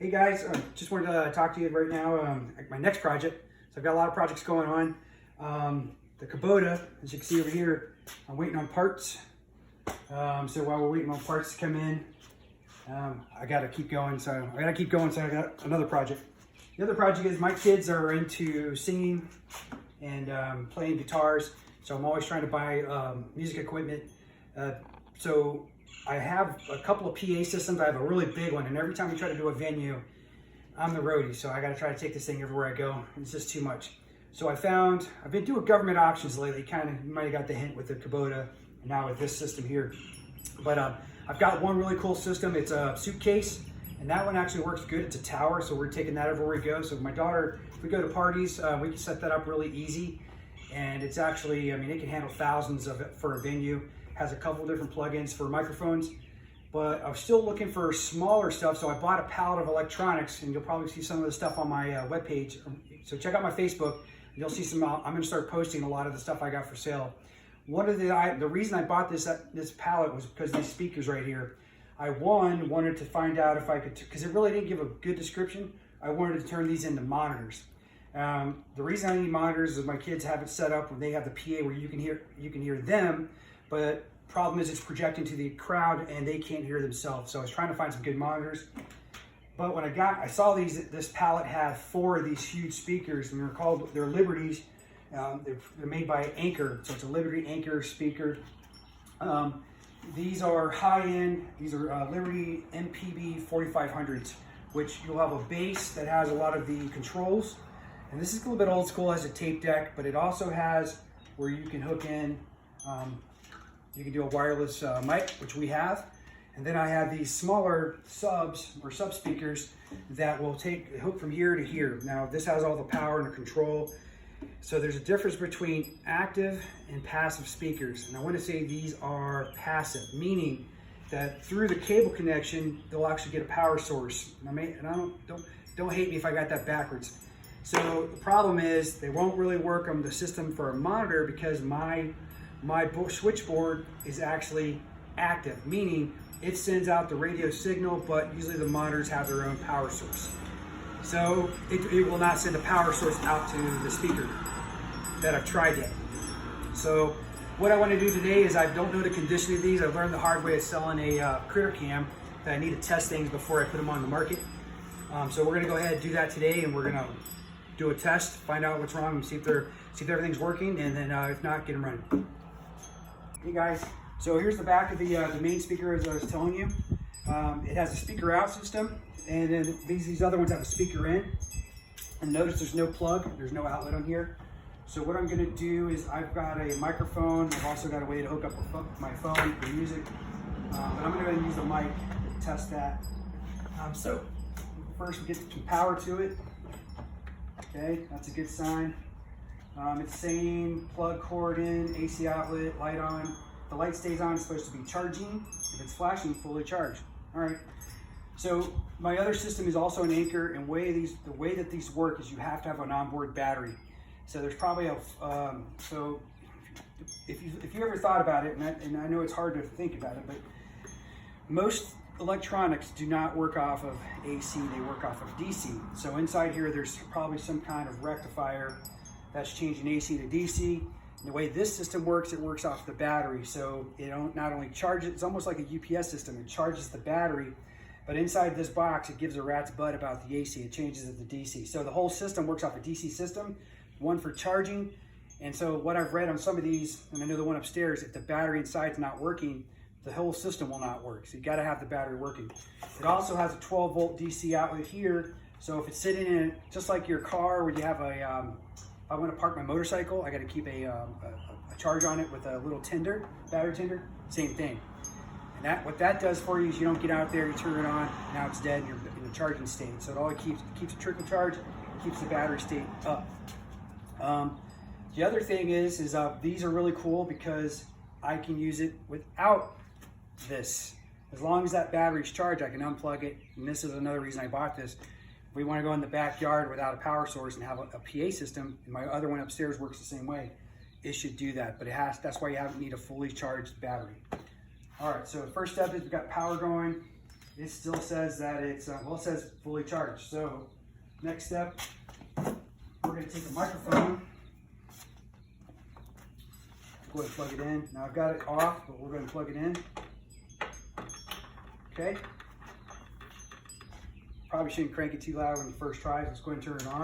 Hey guys, just wanted to talk to you right now. My next project. So I've got a lot of projects going on. The Kubota, as you can see over here, I'm waiting on parts. So while we're waiting on parts to come in, I got to keep going. So I got another project. The other project is my kids are into singing and playing guitars. So I'm always trying to buy music equipment. So I have a couple of PA systems. I have a really big one, and every time we try to do a venue, I'm the roadie, so I got to try to take this thing everywhere I go. It's just too much. So I've been doing government auctions lately. You might have got the hint with the Kubota, and now with this system here. But I've got one really cool system. It's a suitcase, and that one actually works good. It's a tower, so we're taking that everywhere we go. So my daughter, if we go to parties, we can set that up really easy. And it's actually, I mean, it can handle thousands of it for a venue. Has a couple different plugins for microphones, but I was still looking for smaller stuff, so I bought a pallet of electronics, and you'll probably see some of the stuff on my webpage. So check out my Facebook, and you'll see some. I'm going to start posting a lot of the stuff I got for sale. One of the reason I bought this pallet was because of these speakers right here. I wanted to find out if I could, because it really didn't give a good description. I wanted to turn these into monitors. The reason I need monitors is my kids have it set up where they have the PA where you can hear them. But problem is it's projecting to the crowd and they can't hear themselves. So I was trying to find some good monitors. But when I saw this pallet had 4 of these huge speakers, and they're Liberties. They're made by Anchor, so it's a Liberty Anchor speaker. These are high-end. These are Liberty MPB 4500s, which you'll have a bass that has a lot of the controls. And this is a little bit old school, has a tape deck, but it also has where you can hook in. You can do a wireless mic, which we have. And then I have these smaller subs or sub speakers that will hook from here to here. Now this has all the power and the control. So there's a difference between active and passive speakers. And I want to say these are passive, meaning that through the cable connection, they'll actually get a power source. Don't hate me if I got that backwards. So the problem is they won't really work on the system for a monitor because my switchboard is actually active, meaning it sends out the radio signal, but usually the monitors have their own power source. So it will not send a power source out to the speaker that I've tried yet. So what I want to do today is I don't know the condition of these. I've learned the hard way of selling a critter cam that I need to test things before I put them on the market. So we're going to go ahead and do that today, and we're going to do a test, find out what's wrong, and see if everything's working, and then if not, get them running. Hey guys, so here's the back of the main speaker, as I was telling you. It has a speaker out system, and then these other ones have a speaker in. And notice there's no plug, there's no outlet on here. So what I'm gonna do is I've got a microphone, I've also got a way to hook up my phone for music. But I'm gonna go ahead and use the mic to test that. So first we get some power to it. Okay, that's a good sign. It's saying plug cord in, AC outlet, light on. The light stays on, it's supposed to be charging. If it's flashing, fully charged. All right. So my other system is also an Anchor, and the way that these work is you have to have an onboard battery. So there's probably so if you ever thought about it, and I know it's hard to think about it, but most electronics do not work off of AC, they work off of DC. So inside here, there's probably some kind of rectifier that's changing AC to DC. And the way this system works, it works off the battery. So it not only charges, it's almost like a UPS system. It charges the battery, but inside this box, it gives a rat's butt about the AC. It changes it to DC. So the whole system works off a DC system, one for charging. And so what I've read on some of these, and I know the one upstairs, if the battery inside is not working, the whole system will not work. So you gotta have the battery working. It also has a 12 volt DC outlet here. So if it's sitting in, just like your car where you have if I want to park my motorcycle, I got to keep a charge on it with a little battery tender, same thing. And what that does for you is you don't get out there, you turn it on, now it's dead, and you're in the charging state. So it all keeps a trickle charge, keeps the battery state up. The other thing is these are really cool because I can use it without this. As long as that battery's charged, I can unplug it. And this is another reason I bought this. If we want to go in the backyard without a power source and have a PA system, and my other one upstairs works the same way, it should do that. But that's why you need a fully charged battery. All right, so the first step is we've got power going. it still says that it's, well, it says fully charged. So next step, we're going to take a microphone, go ahead and plug it in. Now I've got it off, but we're going to plug it in. Okay. Probably shouldn't crank it too loud when you first try it. Let's go ahead and turn it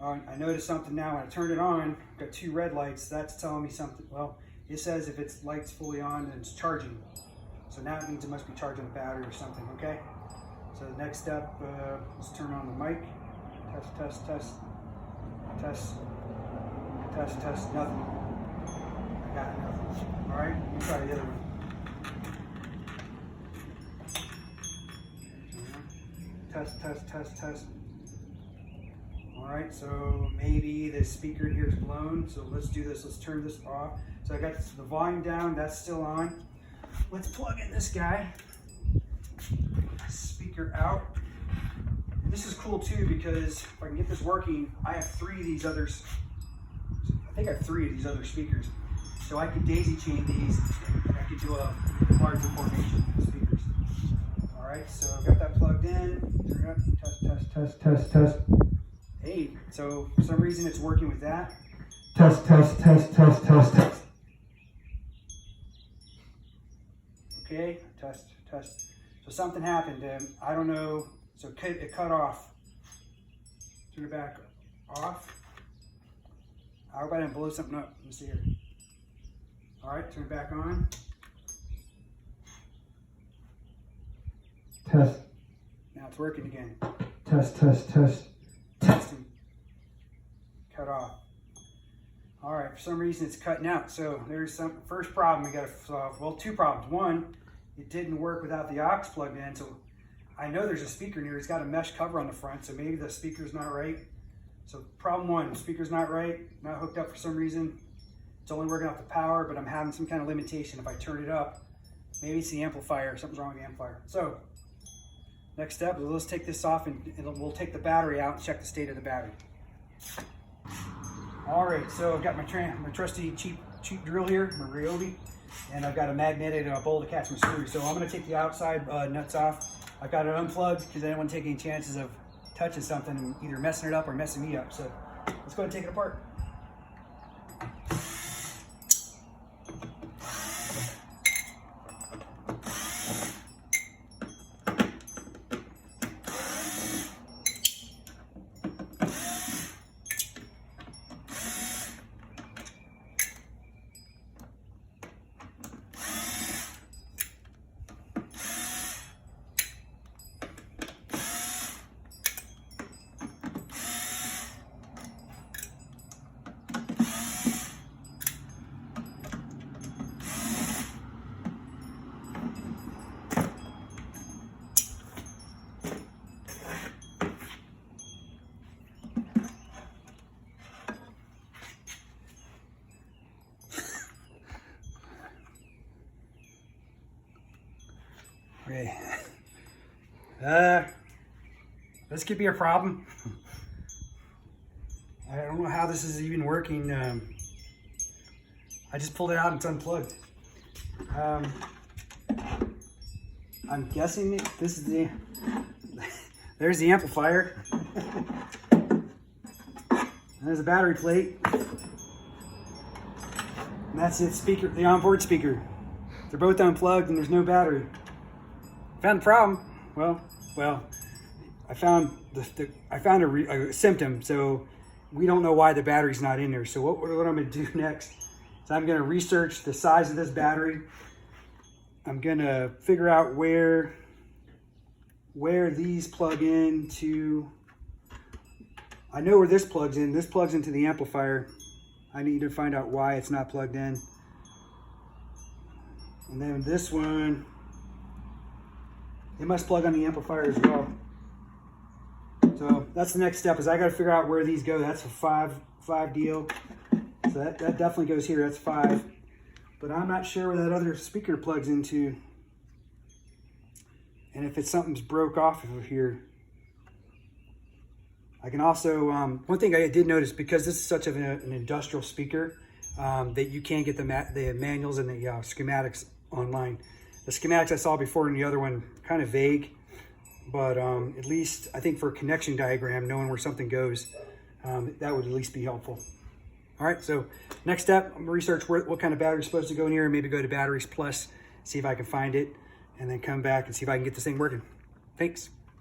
on. I noticed something now. When I turned it on, I've got 2 red lights. That's telling me something. Well, it says if it's lights fully on and it's charging. So now it means it must be charging the battery or something, okay? So the next step, let's turn on the mic. Test, test, test. Test. Test, test, nothing. I got nothing. All right, let me try the other one. Test, test, test, test. All right, so maybe the speaker in here is blown. So let's do this. Let's turn this off. So I got the volume down. That's still on. Let's plug in this guy. Speaker out. And this is cool too because if I can get this working, I have 3 of these others. I think I have 3 of these other speakers. So I could daisy chain these. And I could do a larger formation of speakers. All right, so I've got that plugged in. Turn it up. Test, test, test, test, test. Hey, so for some reason it's working with that. Test, test, test, test, test, test. Okay, test, test. So something happened. I don't know. So it cut off. Turn it back off. I hope I didn't blow something up. Let me see here. All right, turn it back on. Test. Now it's working again. Test, test, test. Testing. Cut off. All right, for some reason it's cutting out. So there's some first problem we got to solve. Well, 2 problems. One, it didn't work without the aux plugged in. So I know there's a speaker in here. It's got a mesh cover on the front, so maybe the speaker's not right. So problem 1, speaker's not right, not hooked up for some reason. It's only working off the power, but I'm having some kind of limitation. If I turn it up, maybe it's the amplifier. Something's wrong with the amplifier. So next step is let's take this off and we'll take the battery out and check the state of the battery. All right, so I've got my trusty cheap drill here, my Ryobi, and I've got a magnetic bowl to catch my screw. So I'm going to take the outside nuts off. I've got it unplugged because I didn't want to take any chances of touching something and either messing it up or messing me up. So let's go ahead and take it apart. Okay. This could be a problem. I don't know how this is even working. I just pulled it out and it's unplugged. I'm guessing this is the, there's the amplifier. There's a battery plate. And that's it, speaker, the onboard speaker. They're both unplugged and there's no battery. Found the problem. Well, I found a symptom, so we don't know why the battery's not in there. So what I'm going to do next is I'm going to research the size of this battery. I'm going to figure out where these plug into. I know where this plugs in. This plugs into the amplifier. I need to find out why it's not plugged in. And then this one, it must plug on the amplifier as well. So that's the next step, is I got to figure out where these go. That's a five deal. So that definitely goes here. That's 5. But I'm not sure where that other speaker plugs into. And if it's something's broke off of here. I can also, one thing I did notice, because this is such an industrial speaker, that you can't get the manuals and the schematics online. The schematics I saw before in the other one, kind of vague, but at least I think for a connection diagram, knowing where something goes, that would at least be helpful. All right, so next step, I'm gonna research what kind of battery is supposed to go in here, and maybe go to Batteries Plus, see if I can find it, and then come back and see if I can get this thing working. Thanks.